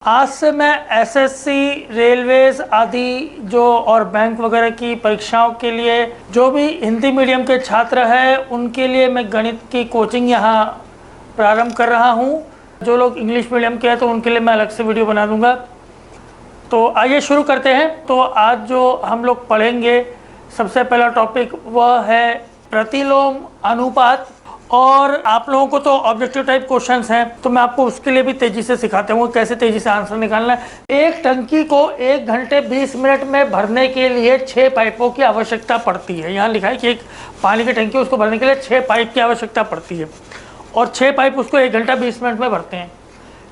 आज से मैं एसएससी, रेलवेज आदि जो और बैंक वगैरह की परीक्षाओं के लिए जो भी हिंदी मीडियम के छात्र हैं उनके लिए मैं गणित की कोचिंग यहाँ प्रारंभ कर रहा हूँ। जो लोग इंग्लिश मीडियम के हैं तो उनके लिए मैं अलग से वीडियो बना दूँगा। तो आइए शुरू करते हैं। तो आज जो हम लोग पढ़ेंगे, सबसे पहला टॉपिक वह है प्रतिलोम अनुपात। और आप लोगों को तो ऑब्जेक्टिव टाइप क्वेश्चंस हैं, तो मैं आपको उसके लिए भी तेजी से सिखाता हूँ कैसे तेजी से आंसर निकालना है। एक टंकी को 1 घंटे 20 मिनट में भरने के लिए 6 पाइपों की आवश्यकता पड़ती है। यहाँ लिखा है कि एक पानी की टंकी उसको भरने के लिए 6 पाइप की आवश्यकता पड़ती है और 6 पाइप उसको 1 घंटा 20 मिनट में भरते हैं।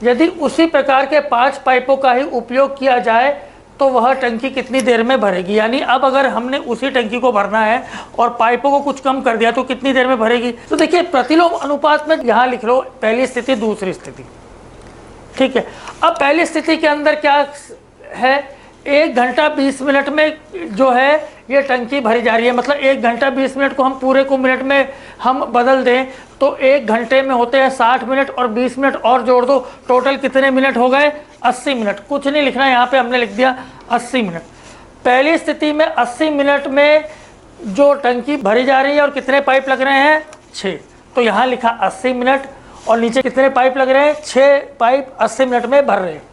यदि उसी प्रकार के 5 पाइपों का ही उपयोग किया जाए तो वह टंकी कितनी देर में भरेगी। यानी अब अगर हमने उसी टंकी को भरना है और पाइपों को कुछ कम कर दिया तो कितनी देर में भरेगी। तो देखिए प्रतिलोम अनुपात में यहाँ लिख लो पहली स्थिति, दूसरी स्थिति, ठीक है। अब पहली स्थिति के अंदर क्या है, 1 घंटा 20 मिनट में जो है ये टंकी भरी जा रही है। मतलब 1 घंटा 20 मिनट को हम पूरे को मिनट में हम बदल दें तो 1 घंटे में होते हैं 60 मिनट और 20 मिनट और जोड़ दो, टोटल कितने मिनट हो गए, 80 मिनट। कुछ नहीं लिखना है यहाँ पे, हमने लिख दिया 80 मिनट। पहली स्थिति में 80 मिनट में जो टंकी भरी जा रही है और कितने पाइप लग रहे हैं, 6। तो यहाँ लिखा 80 मिनट और नीचे कितने पाइप लग रहे हैं, 6 पाइप 80 मिनट में भर रहे हैं,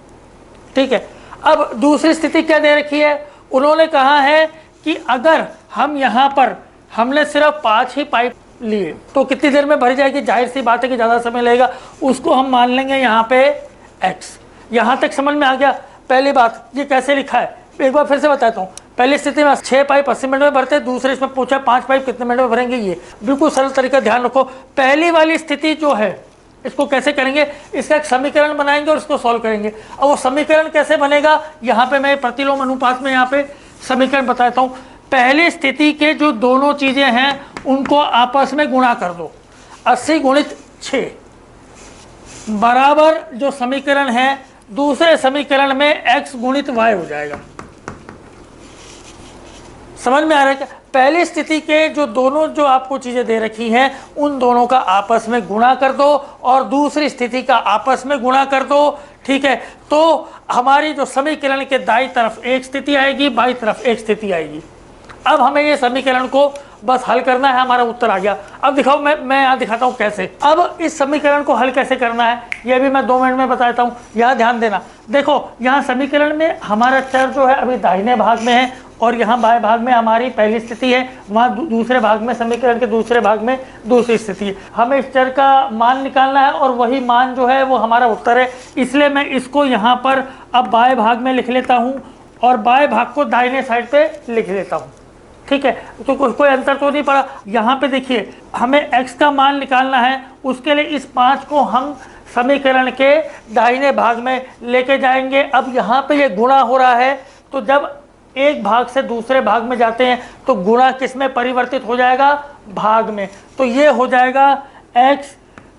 ठीक है। अब दूसरी स्थिति क्या दे रखी है, उन्होंने कहा है कि अगर हम यहाँ पर हमने सिर्फ 5 ही पाइप लिए तो कितनी देर में भरी जाएगी। जाहिर सी बात है कि ज़्यादा समय लगेगा, उसको हम मान लेंगे यहाँ पे x। यहाँ तक समझ में आ गया। पहली बात ये कैसे लिखा है एक बार फिर से बताता हूँ। पहली स्थिति में 6 पाइप 80 मिनट में भरते हैं, दूसरे इसमें पूछा 5 पाइप कितने मिनट में भरेंगे। ये बिल्कुल सरल तरीका ध्यान रखो। पहली वाली स्थिति जो है इसको कैसे करेंगे, इसका एक समीकरण बनाएंगे और इसको सॉल्व करेंगे। अब वो समीकरण कैसे बनेगा, यहाँ पे मैं प्रतिलोम अनुपात में यहाँ पे समीकरण बताता हूँ। पहली स्थिति के जो दोनों चीज़ें हैं उनको आपस में गुणा कर दो, 80 गुणित 6 बराबर जो समीकरण है दूसरे समीकरण में x गुणित y हो जाएगा। समझ में आ रहा है क्या। पहली स्थिति के जो दोनों जो आपको चीज़ें दे रखी हैं उन दोनों का आपस में गुणा कर दो और दूसरी स्थिति का आपस में गुणा कर दो, ठीक है। तो हमारी जो समीकरण के दाईं तरफ एक स्थिति आएगी, बाईं तरफ एक स्थिति आएगी। अब हमें ये समीकरण को बस हल करना है, हमारा उत्तर आ गया। अब दिखाओ, मैं यहाँ दिखाता हूँ कैसे। अब इस समीकरण को हल कैसे करना है ये भी मैं 2 मिनट में बताता हूँ। यहाँ ध्यान देना। देखो यहाँ समीकरण में हमारा चर जो है अभी दाहिने भाग में है और यहाँ बाएं भाग में हमारी पहली स्थिति है, वहाँ दूसरे भाग में समीकरण के दूसरे भाग में दूसरी स्थिति है। हमें इस चर का मान निकालना है और वही मान जो है वो हमारा उत्तर है। इसलिए मैं इसको यहाँ पर अब बाएं भाग में लिख लेता हूँ और बाएं भाग को दाहिने साइड पे लिख लेता हूँ, ठीक है। तो कोई अंतर तो नहीं पड़ा। यहाँ पे देखिए हमें x का मान निकालना है, उसके लिए इस 5 को हम समीकरण के दाहिने भाग में लेके जाएंगे। अब यहाँ पे ये गुणा हो रहा है, तो जब एक भाग से दूसरे भाग में जाते हैं तो गुणा किस में परिवर्तित हो जाएगा, भाग में। तो ये हो जाएगा x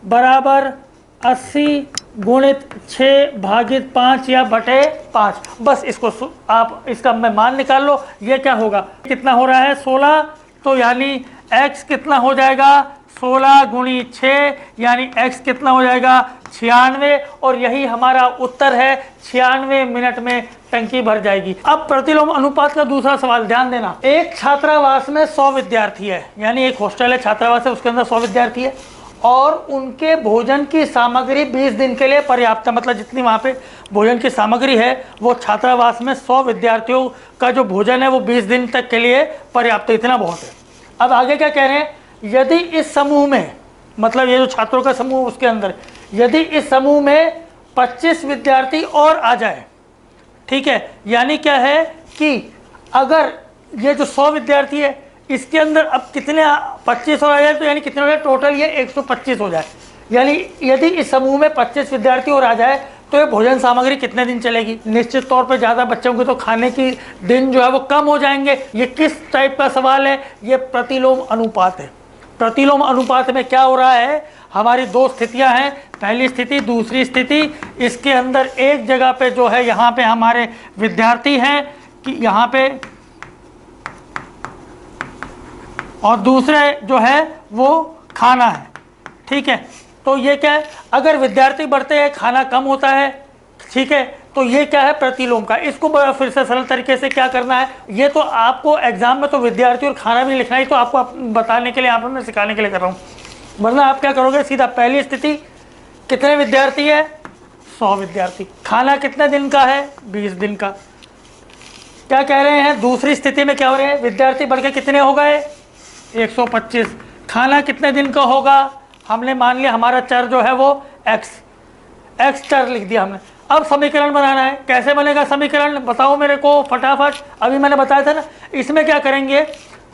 बराबर 80 गुणित 6 भागित 5 या बटे 5। बस इसको आप इसका मैं मान निकाल लो। ये क्या होगा, कितना हो रहा है, 16। तो यानी x कितना हो जाएगा, 16 गुणी 6 यानी x कितना हो जाएगा, 96। और यही हमारा उत्तर है, 96 मिनट में टंकी भर जाएगी। अब प्रतिलोम अनुपात का दूसरा सवाल ध्यान देना। एक छात्रावास में 100 विद्यार्थी है, यानी एक हॉस्टल है, छात्रावास है, उसके अंदर 100 विद्यार्थी है और उनके भोजन की सामग्री 20 दिन के लिए पर्याप्त है। मतलब जितनी वहाँ पे भोजन की सामग्री है वो छात्रावास में 100 विद्यार्थियों का जो भोजन है वो 20 दिन तक के लिए पर्याप्त है, इतना बहुत है। अब आगे क्या कह रहे हैं, यदि इस समूह में, मतलब ये जो छात्रों का समूह उसके अंदर, यदि इस समूह में 25 विद्यार्थी और आ जाए, ठीक है। यानी क्या है कि अगर ये जो 100 विद्यार्थी है इसके अंदर अब कितने 25 और आ जाए तो यानी कितने हो जाए, टोटल ये 125 हो जाए। यानी यदि इस समूह में 25 विद्यार्थी और आ जाए तो ये भोजन सामग्री कितने दिन चलेगी। निश्चित तौर पे ज़्यादा बच्चों के तो खाने की दिन जो है वो कम हो जाएंगे। ये किस टाइप का सवाल है, ये प्रतिलोम अनुपात है। प्रतिलोम अनुपात में क्या हो रहा है, हमारी 2 स्थितियां हैं, पहली स्थिति दूसरी स्थिति। इसके अंदर एक जगह पे जो है यहाँ पे हमारे विद्यार्थी हैं कि यहाँ पे, और दूसरे जो है वो खाना है, ठीक है। तो ये क्या है, अगर विद्यार्थी बढ़ते हैं खाना कम होता है, ठीक है। तो ये क्या है, प्रतिलोम का। इसको फिर से सरल तरीके से क्या करना है, ये तो आपको एग्जाम में तो विद्यार्थी और खाना भी लिखना ही, तो आपको बताने के लिए, यहाँ पर मैं सिखाने के लिए कर रहा हूँ। वरना आप क्या करोगे, सीधा पहली स्थिति कितने विद्यार्थी है, 100 विद्यार्थी, खाना कितने दिन का है, 20 दिन का। क्या कह रहे हैं, दूसरी स्थिति में क्या हो रहे हैं, विद्यार्थी बढ़ के कितने हो गए, 125, खाना कितने दिन का होगा, हमने मान लिया हमारा चर जो है वो x चर लिख दिया हमने। अब समीकरण बनाना है, कैसे बनेगा समीकरण, बताओ मेरे को फटाफट। अभी मैंने बताया था ना, इसमें क्या करेंगे,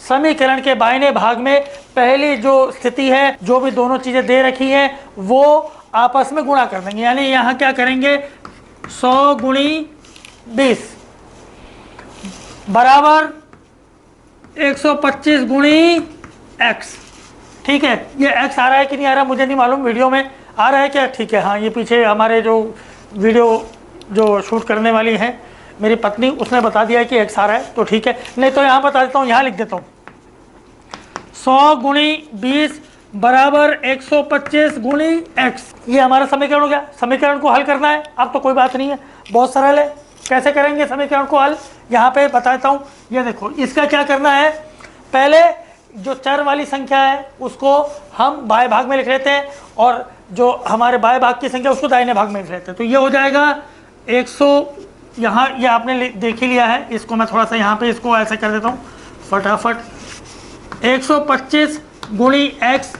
समीकरण के बाइने भाग में पहली जो स्थिति है, जो भी दोनों चीज़ें दे रखी हैं, वो आपस में गुणा कर देंगे। यानी यहाँ क्या करेंगे, 100 गुणी 20 बराबर 125 गुणी x। ठीक है, ये x आ रहा है कि नहीं आ रहा मुझे नहीं मालूम, वीडियो में आ रहा है क्या, ठीक है। हाँ, ये पीछे हमारे जो वीडियो जो शूट करने वाली है मेरी पत्नी, उसने बता दिया है कि x आ रहा है, तो ठीक है। नहीं तो यहाँ बता देता हूँ, यहाँ लिख देता हूँ, 100 गुणी 20 बराबर 125 गुणी x। ये हमारा समीकरण हो गया। समीकरण को हल करना है, अब तो कोई बात नहीं है, बहुत सरल है। कैसे करेंगे समीकरण को हल, यहाँ पे बताता हूँ। ये देखो, इसका क्या करना है, पहले जो चर वाली संख्या है उसको हम बाएं भाग में लिख लेते हैं, और जो हमारे बाएं भाग की संख्या उसको दाहिने भाग में लिख लेते हैं। तो ये हो जाएगा 100, यहाँ ये आपने देख ही लिया है, इसको मैं थोड़ा सा यहाँ पे इसको ऐसे कर देता हूँ फटाफट, 125 गुणी x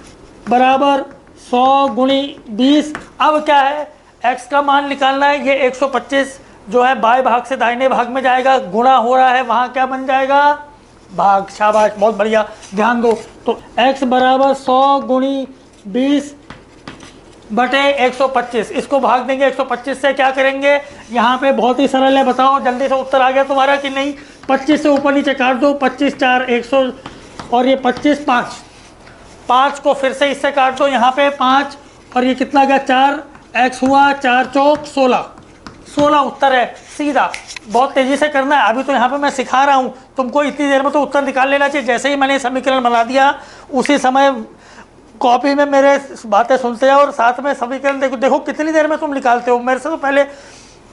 बराबर 100 गुणी 20। अब क्या है, x का मान निकालना है। ये 125 जो है बाएं भाग से दाहिने भाग में जाएगा, गुणा हो रहा है, वहाँ क्या बन जाएगा, भाग। शाबाश, बहुत बढ़िया, ध्यान दो। तो x बराबर 100 गुणी 20 बटे 125, इसको भाग देंगे 125 से, क्या करेंगे, यहाँ पे बहुत ही सरल है, बताओ जल्दी से उत्तर आ गया तुम्हारा कि नहीं। 25 से ऊपर नीचे काट दो, 25 4 100, और ये 25 5 को फिर से इससे काट दो, यहाँ पे 5, और ये कितना गया 4, x हुआ 4 चौक 16 उत्तर है सीधा। बहुत तेज़ी से करना है, अभी तो यहाँ पे मैं सिखा रहा हूँ, तुमको इतनी देर में तो उत्तर निकाल लेना चाहिए। जैसे ही मैंने समीकरण बना दिया उसी समय कॉपी में मेरे बातें सुनते जाओ और साथ में समीकरण देखो कितनी देर में तुम निकालते हो। मेरे से तो पहले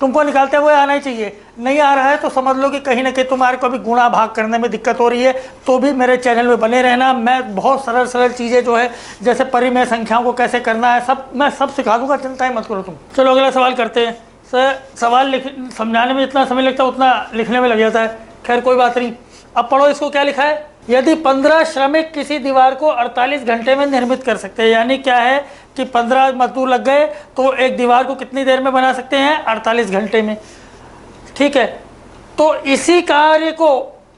तुमको निकालते हुए आना ही चाहिए। नहीं आ रहा है तो समझ लो कि कहीं ना कहीं तुम्हारे को भी गुणा भाग करने में दिक्कत हो रही है, तो भी मेरे चैनल में बने रहना। मैं बहुत सरल चीज़ें जो है, जैसे परिमेय संख्याओं को कैसे करना है, मैं सब सिखा दूंगा, चिंता ही मत करो तुम। चलो अगला सवाल करते हैं। सर सवाल समझाने में जितना समय लगता है उतना लिखने में लग जाता है, खैर कोई बात नहीं। अब पढ़ो, इसको क्या लिखा है, यदि 15 श्रमिक किसी दीवार को 48 घंटे में निर्मित कर सकते हैं, यानी क्या है कि 15 मजदूर लग गए तो एक दीवार को कितनी देर में बना सकते हैं, 48 घंटे में। ठीक है, तो इसी कार्य को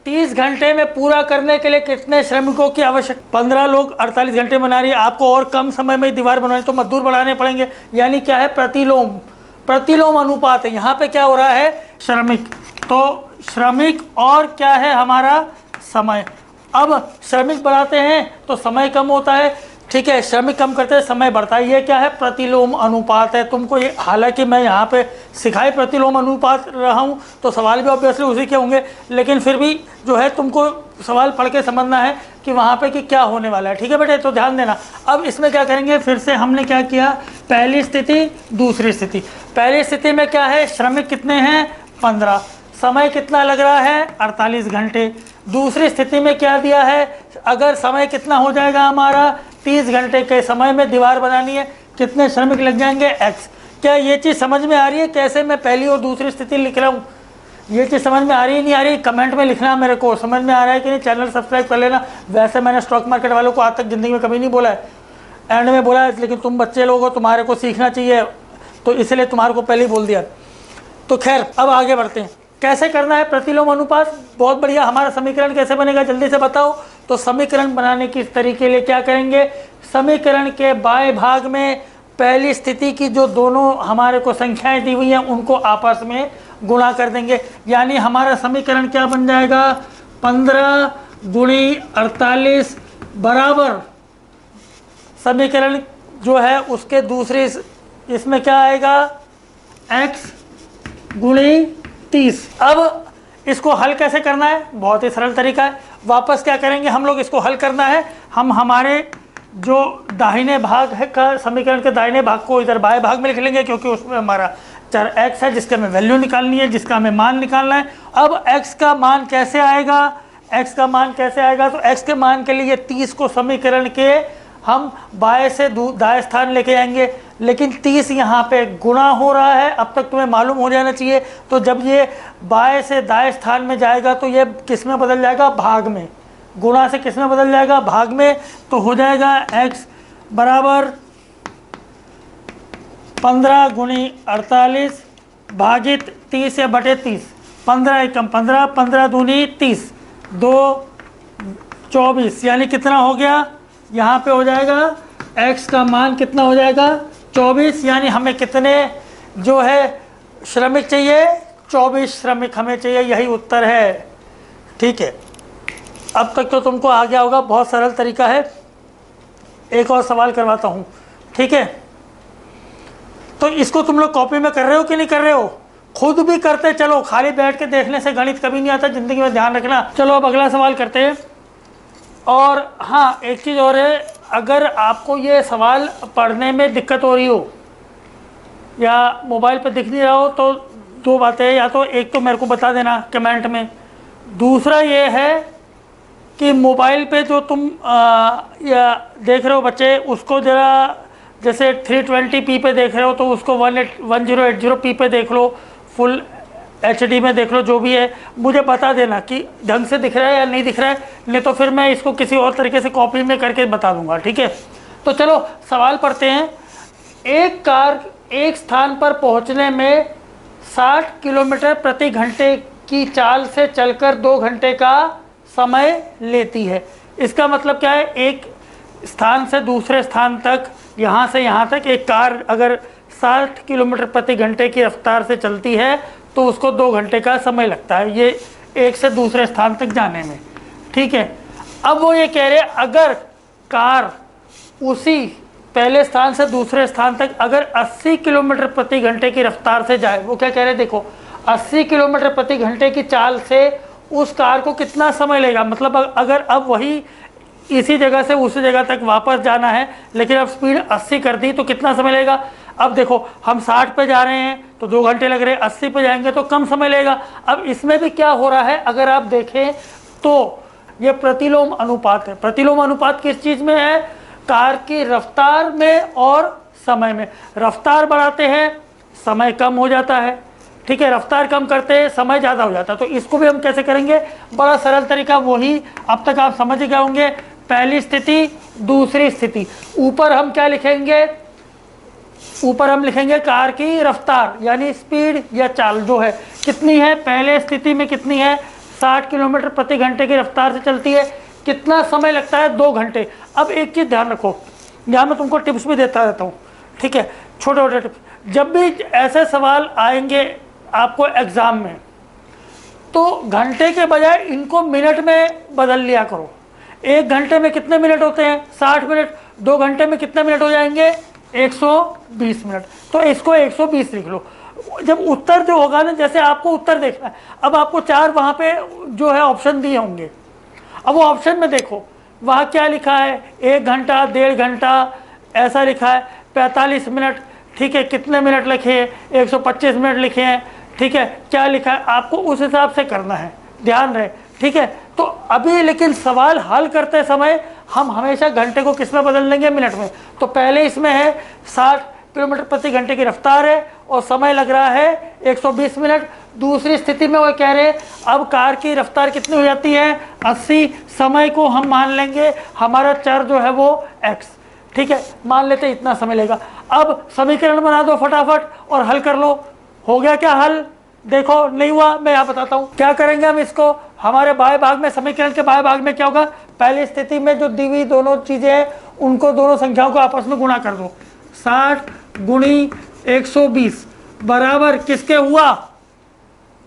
30 घंटे में पूरा करने के लिए कितने श्रमिकों की आवश्यकता, 15 लोग 48 घंटे बना रही है, आपको और कम समय में दीवार बनानी तो मजदूर बढ़ाने पड़ेंगे। यानी क्या है, प्रतिलोम अनुपात है। यहाँ पे क्या हो रहा है, श्रमिक, तो श्रमिक और क्या है हमारा समय। अब श्रमिक बढ़ाते हैं तो समय कम होता है, ठीक है, श्रमिक कम करते हैं समय बढ़ता है। ये क्या है, प्रतिलोम अनुपात है। तुमको ये, हालांकि मैं यहाँ पे सिखाए प्रतिलोम अनुपात रहा हूँ तो सवाल भी ऑब्वियसली उसी के होंगे, लेकिन फिर भी जो है तुमको सवाल पढ़ के समझना है कि वहाँ पे कि क्या होने वाला है। ठीक है बेटे, तो ध्यान देना। अब इसमें क्या करेंगे, फिर से हमने क्या किया, पहली स्थिति दूसरी स्थिति। पहली स्थिति में क्या है, श्रमिक कितने हैं, 15, समय कितना लग रहा है, 48 घंटे। दूसरी स्थिति में क्या दिया है, अगर समय कितना हो जाएगा हमारा, 30 घंटे के समय में दीवार बनानी है, कितने श्रमिक लग जाएंगे, x। क्या ये चीज़ समझ में आ रही है, कैसे मैं पहली और दूसरी स्थिति लिख रहा हूँ, ये चीज़ समझ में आ रही है नहीं आ रही, कमेंट में लिखना मेरे को, समझ में आ रहा है कि नहीं। चैनल सब्सक्राइब कर लेना। वैसे मैंने स्टॉक मार्केट वालों को आज तक ज़िंदगी में कभी नहीं बोला है, एंड में बोला है, लेकिन तुम बच्चे लोग हो, तुम्हारे को सीखना चाहिए, तो इसलिए तुम्हारे को पहले ही बोल दिया। तो खैर अब आगे बढ़ते हैं, कैसे करना है प्रतिलोम अनुपात। बहुत बढ़िया, हमारा समीकरण कैसे बनेगा जल्दी से बताओ। तो समीकरण बनाने की तरीके लिए क्या करेंगे, समीकरण के बाएं भाग में पहली स्थिति की जो दोनों हमारे को संख्याएं दी हुई हैं उनको आपस में गुणा कर देंगे। यानी हमारा समीकरण क्या बन जाएगा, 15 गुणी 48 बराबर, समीकरण जो है उसके दूसरी इसमें क्या आएगा, x गुणी 30। अब इसको हल कैसे करना है, बहुत ही सरल तरीका है। वापस क्या करेंगे हम लोग, इसको हल करना है, हम हमारे जो दाहिने भाग है का समीकरण के दाहिने भाग को इधर बाएं भाग में लिख लेंगे, क्योंकि उसमें हमारा चर x है जिसका हमें वैल्यू निकालनी है, जिसका हमें मान निकालना है। अब x का मान कैसे आएगा, x का मान कैसे आएगा, तो x के मान के लिए 30 को समीकरण के हम बाएं से दाएं स्थान लेके आएंगे, लेकिन 30 यहाँ पे गुणा हो रहा है, अब तक तुम्हें मालूम हो जाना चाहिए। तो जब ये बाएं से दाएं स्थान में जाएगा तो ये किस में बदल जाएगा, भाग में। गुणा से किस में बदल जाएगा, भाग में। तो हो जाएगा x बराबर 15 गुणी 48 भागित 30 या बटे 30, 15 एकम 15, 15 दूनी 30, 2 24, यानी कितना हो गया, यहाँ पे हो जाएगा x का मान कितना हो जाएगा 24, यानी हमें कितने जो है श्रमिक चाहिए, 24 श्रमिक हमें चाहिए, यही उत्तर है। ठीक है, अब तक तो तुमको आ गया होगा, बहुत सरल तरीका है। एक और सवाल करवाता हूँ, ठीक है। तो इसको तुम लोग कॉपी में कर रहे हो कि नहीं कर रहे हो, खुद भी करते चलो, खाली बैठ के देखने से गणित कभी नहीं आता जिंदगी में, ध्यान रखना। चलो अब अगला सवाल करते हैं। और हाँ, एक चीज़ और है, अगर आपको ये सवाल पढ़ने में दिक्कत हो रही हो या मोबाइल पर दिख नहीं रहा हो तो दो बातें, या तो एक तो मेरे को बता देना कमेंट में, दूसरा ये है कि मोबाइल पे जो तुम या देख रहे हो बच्चे, उसको ज़रा जैसे 320p पे देख रहे हो तो उसको 1080p पे देख लो, फुल HD में देख लो, जो भी है मुझे बता देना कि ढंग से दिख रहा है या नहीं दिख रहा है, नहीं तो फिर मैं इसको किसी और तरीके से कॉपी में करके बता दूंगा, ठीक है। तो चलो सवाल पढ़ते हैं। एक कार एक स्थान पर पहुंचने में 60 किलोमीटर प्रति घंटे की चाल से चलकर 2 घंटे का समय लेती है। इसका मतलब क्या है, एक स्थान से दूसरे स्थान तक, यहाँ से यहाँ तक एक कार अगर 60 किलोमीटर प्रति घंटे की रफ्तार से चलती है तो उसको 2 घंटे का समय लगता है, ये एक से दूसरे स्थान तक जाने में, ठीक है। अब वो ये कह रहे हैं अगर कार उसी पहले स्थान से दूसरे स्थान तक अगर 80 किलोमीटर प्रति घंटे की रफ्तार से जाए, वो क्या कह रहे हैं देखो, 80 किलोमीटर प्रति घंटे की चाल से उस कार को कितना समय लेगा, मतलब अगर अब वही इसी जगह से उसी जगह तक वापस जाना है, लेकिन अब स्पीड 80 कर दी तो कितना समय लेगा। अब देखो हम 60 पे जा रहे हैं तो 2 घंटे लग रहे हैं, 80 पे जाएंगे तो कम समय लेगा। अब इसमें भी क्या हो रहा है, अगर आप देखें तो ये प्रतिलोम अनुपात है। प्रतिलोम अनुपात किस चीज़ में है, कार की रफ्तार में और समय में। रफ्तार बढ़ाते हैं समय कम हो जाता है, ठीक है, रफ्तार कम करते हैं समय ज़्यादा हो जाता है। तो इसको भी हम कैसे करेंगे, बड़ा सरल तरीका, वही अब तक आप समझ गए होंगे। पहली स्थिति दूसरी स्थिति, ऊपर हम क्या लिखेंगे, ऊपर हम लिखेंगे कार की रफ्तार यानी स्पीड या चाल जो है कितनी है, पहले स्थिति में कितनी है, 60 किलोमीटर प्रति घंटे की रफ्तार से चलती है, कितना समय लगता है, 2 घंटे। अब एक चीज़ ध्यान रखो, यहाँ मैं तुमको टिप्स भी देता रहता हूँ, ठीक है, छोटे छोटे टिप्स। जब भी ऐसे सवाल आएंगे आपको एग्ज़ाम में तो घंटे के बजाय इनको मिनट में बदल लिया करो। 1 घंटे में कितने मिनट होते हैं, 60 मिनट, 2 घंटे में कितने मिनट हो जाएंगे, 120 मिनट। तो इसको 120 लिख लो। जब उत्तर जो होगा ना, जैसे आपको उत्तर देखना है, अब आपको 4 वहाँ पे जो है ऑप्शन दिए होंगे, अब वो ऑप्शन में देखो वहाँ क्या लिखा है, 1 घंटा, 1.5 घंटा, ऐसा लिखा है 45 मिनट, ठीक है, कितने मिनट लिखे हैं, 125 मिनट लिखे हैं, ठीक है, क्या लिखा है, आपको उस हिसाब से करना है, ध्यान रहे, ठीक है। तो अभी लेकिन सवाल हल करते समय हम हमेशा घंटे को किस में बदल देंगे, मिनट में। तो पहले इसमें है 60 किलोमीटर प्रति घंटे की रफ्तार है और समय लग रहा है 120 मिनट। दूसरी स्थिति में वो कह रहे हैं अब कार की रफ्तार कितनी हो जाती है, 80, समय को हम मान लेंगे हमारा चर जो है वो x, ठीक है, मान लेते इतना समय लेगा। अब समीकरण बना दो फटाफट और हल कर लो। हो गया क्या हल, देखो नहीं हुआ, मैं यहाँ बताता हूँ क्या करेंगे हम इसको। हमारे बाएं भाग में, समीकरण के बाएं भाग में क्या होगा, पहली स्थिति में जो दी हुई दोनों चीज़ें हैं उनको, दोनों संख्याओं को आपस में गुणा कर दो। 60 गुणी 120 बराबर किसके हुआ,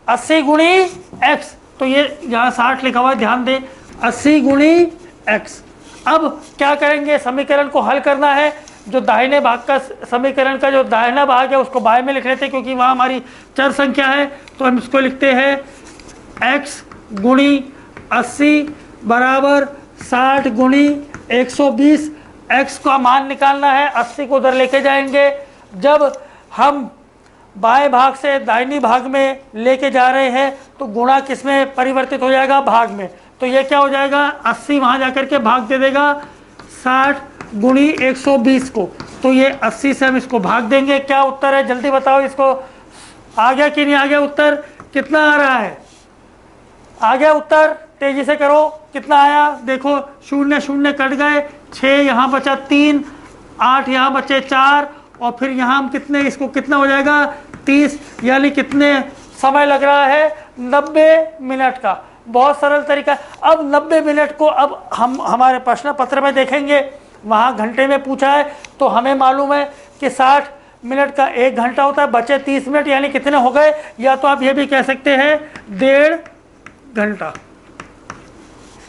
80 गुणी x। तो ये यहाँ 60 लिखा हुआ है, ध्यान दें, 80 गुणी x। अब क्या करेंगे, समीकरण को हल करना है। जो दाहिने भाग का समीकरण का जो दाहिना भाग है उसको बाएं में लिख लेते हैं क्योंकि वहाँ हमारी चर संख्या है। तो हम इसको लिखते हैं x गुणी 80 बराबर 60 गुणी 120। x का मान निकालना है, 80 को उधर लेके जाएंगे। जब हम बाएं भाग से दाहिनी भाग में लेके जा रहे हैं तो गुणा किस में परिवर्तित हो जाएगा, भाग में। तो ये क्या हो जाएगा, 80 वहाँ जाकर के भाग दे देगा 60 गुणी 120 को, तो ये 80 से हम इसको भाग देंगे। क्या उत्तर है जल्दी बताओ, इसको आ गया कि नहीं आ गया उत्तर, कितना आ रहा है, आ गया उत्तर, तेजी से करो, कितना आया देखो, 0 0 कट गए, 6 यहाँ बचा 3, 8 यहाँ बचे 4, और फिर यहाँ हम कितने, इसको कितना हो जाएगा 30, यानी कितने समय लग रहा है 90 मिनट का। बहुत सरल तरीका। अब 90 मिनट को अब हम हमारे प्रश्न पत्र में देखेंगे, वहाँ घंटे में पूछा है, तो हमें मालूम है कि 60 मिनट का 1 घंटा होता है, बचे 30 मिनट, यानी कितने हो गए, या तो आप ये भी कह सकते हैं 1.5 घंटा,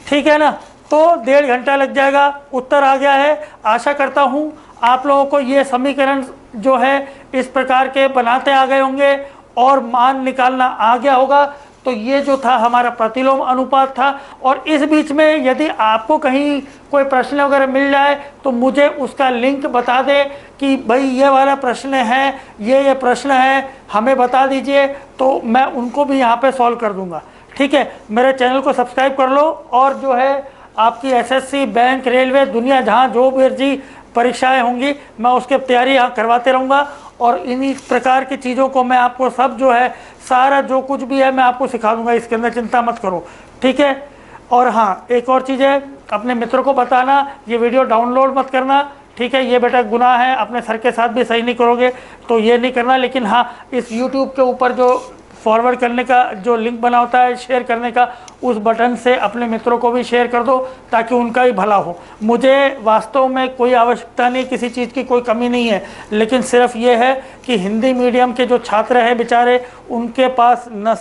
ठीक है ना। तो 1.5 घंटा लग जाएगा। उत्तर आ गया है। आशा करता हूँ आप लोगों को ये समीकरण जो है इस प्रकार के बनाते आ गए होंगे और मान निकालना आ गया होगा। तो ये जो था हमारा प्रतिलोम अनुपात था। और इस बीच में यदि आपको कहीं कोई प्रश्न वगैरह मिल जाए तो मुझे उसका लिंक बता दें कि भाई ये वाला प्रश्न है, ये प्रश्न है, हमें बता दीजिए, तो मैं उनको भी यहाँ पे सॉल्व कर दूँगा, ठीक है। मेरे चैनल को सब्सक्राइब कर लो, और जो है आपकी एसएससी, बैंक, रेलवे, दुनिया जहाँ जो भी परीक्षाएं होंगी मैं उसकी तैयारी यहाँ करवाते रहूँगा। और इन्हीं प्रकार की चीज़ों को मैं आपको सब जो है सारा जो कुछ भी है मैं आपको सिखा दूँगा, इसके अंदर चिंता मत करो, ठीक है। और हाँ, एक और चीज़ है, अपने मित्रों को बताना ये वीडियो डाउनलोड मत करना, ठीक है। ये बेटा गुनाह है, अपने सर के साथ भी सही नहीं करोगे तो ये नहीं करना। लेकिन हाँ, इस यूट्यूब के ऊपर जो फॉरवर्ड करने का जो लिंक बना होता है, शेयर करने का, उस बटन से अपने मित्रों को भी शेयर कर दो ताकि उनका भी भला हो। मुझे वास्तव में कोई आवश्यकता नहीं, किसी चीज़ की कोई कमी नहीं है, लेकिन सिर्फ ये है कि हिंदी मीडियम के जो छात्र हैं बेचारे, उनके पास न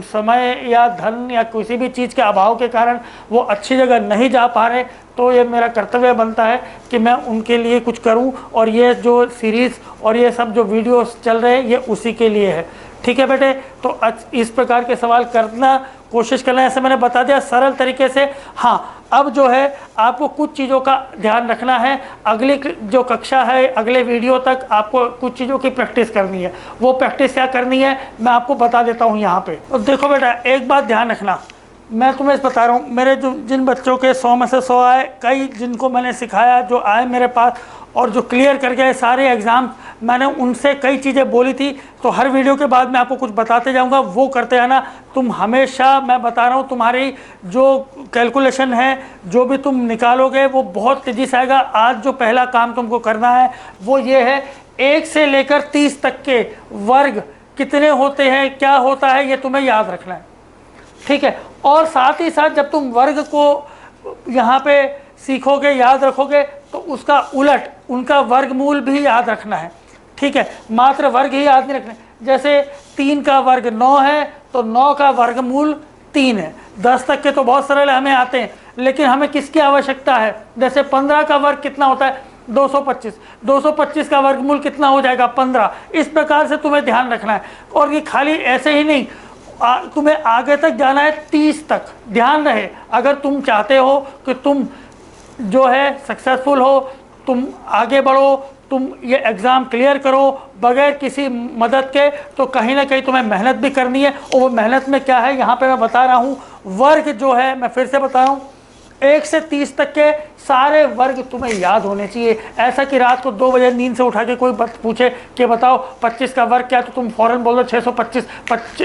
समय या धन या किसी भी चीज़ के अभाव के कारण वो अच्छी जगह नहीं जा पा रहे। तो ये मेरा कर्तव्य बनता है कि मैं उनके लिए कुछ करूं, और ये जो सीरीज़ और ये सब जो वीडियोस चल रहे हैं ये उसी के लिए है, ठीक है बेटे। तो इस प्रकार के सवाल करना कोशिश करना, ऐसे मैंने बता दिया सरल तरीके से। हाँ, अब जो है आपको कुछ चीज़ों का ध्यान रखना है। अगली जो कक्षा है, अगले वीडियो तक आपको कुछ चीज़ों की प्रैक्टिस करनी है। वो प्रैक्टिस क्या करनी है मैं आपको बता देता हूँ यहाँ पे। तो देखो बेटा, एक बात ध्यान रखना, मैं तुम्हें बता रहा हूँ, मेरे जो जिन बच्चों के 100 में से 100 आए, कई जिनको मैंने सिखाया जो आए मेरे पास और जो क्लियर कर गए सारे एग्ज़ाम, मैंने उनसे कई चीज़ें बोली थी। तो हर वीडियो के बाद मैं आपको कुछ बताते जाऊंगा, वो करते रहना। तुम हमेशा, मैं बता रहा हूँ, तुम्हारी जो कैलकुलेशन है, जो भी तुम निकालोगे वो बहुत तेज़ी से आएगा। आज जो पहला काम तुमको करना है वो ये है, 1 से लेकर 30 तक के वर्ग कितने होते हैं, क्या होता है, ये तुम्हें याद रखना है, ठीक है। और साथ ही साथ जब तुम वर्ग को यहाँ पे सीखोगे, याद रखोगे, तो उसका उलट उनका वर्गमूल भी याद रखना है, ठीक है। मात्र वर्ग ही याद नहीं रखना। जैसे 3 का वर्ग 9 है तो 9 का वर्गमूल 3 है। 10 तक के तो बहुत सरल हमें आते हैं, लेकिन हमें किसकी आवश्यकता है। जैसे 15 का वर्ग कितना होता है, 225। 225 का वर्गमूल कितना हो जाएगा, 15। इस प्रकार से तुम्हें ध्यान रखना है। और ये खाली ऐसे ही नहीं, तुम्हें आगे तक जाना है, 30 तक। ध्यान रहे, अगर तुम चाहते हो कि तुम जो है सक्सेसफुल हो, तुम आगे बढ़ो, तुम ये एग्ज़ाम क्लियर करो बगैर किसी मदद के, तो कहीं ना कहीं तुम्हें मेहनत भी करनी है। और वो मेहनत में क्या है, यहाँ पे मैं बता रहा हूँ, वर्ग जो है, मैं फिर से बता रहा हूँ, 1 से 30 तक के सारे वर्ग तुम्हें याद होने चाहिए। ऐसा कि रात को 2 बजे नींद से उठा के कोई पूछे कि बताओ 25 का वर्ग क्या, तो तुम फ़ौरन बोल दो 625।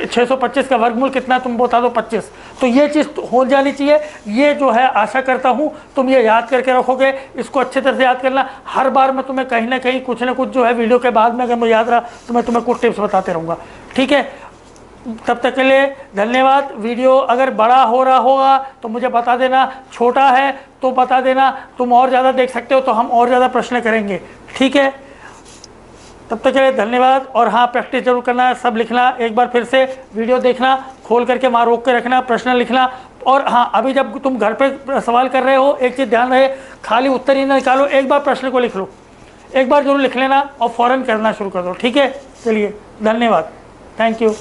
625 का वर्गमूल कितना, तुम बता दो 25। तो ये चीज़ हो जानी चाहिए। ये जो है आशा करता हूँ तुम ये याद करके रखोगे। इसको अच्छे तरह से याद करना। हर बार मैं तुम्हें कहीं ना कहीं कुछ ना कुछ जो है वीडियो के बाद में, अगर मुझे याद रहा तो मैं तुम्हें कुछ टिप्स बताते रहूँगा, ठीक है। तब तक के लिए धन्यवाद। वीडियो अगर बड़ा हो रहा होगा तो मुझे बता देना, छोटा है तो बता देना, तुम और ज़्यादा देख सकते हो तो हम और ज़्यादा प्रश्न करेंगे, ठीक है। तब तक के लिए धन्यवाद। और हाँ, प्रैक्टिस जरूर करना, सब लिखना, एक बार फिर से वीडियो देखना, खोल करके वहाँ रोक के रखना, प्रश्न लिखना। और हाँ, अभी जब तुम घर पे सवाल कर रहे हो, एक चीज़ ध्यान रहे, खाली उत्तर ही ना निकालो, एक बार प्रश्न को लिख लो, एक बार जरूर लिख लेना और फ़ौरन करना शुरू कर दो, ठीक है। चलिए, धन्यवाद, थैंक यू।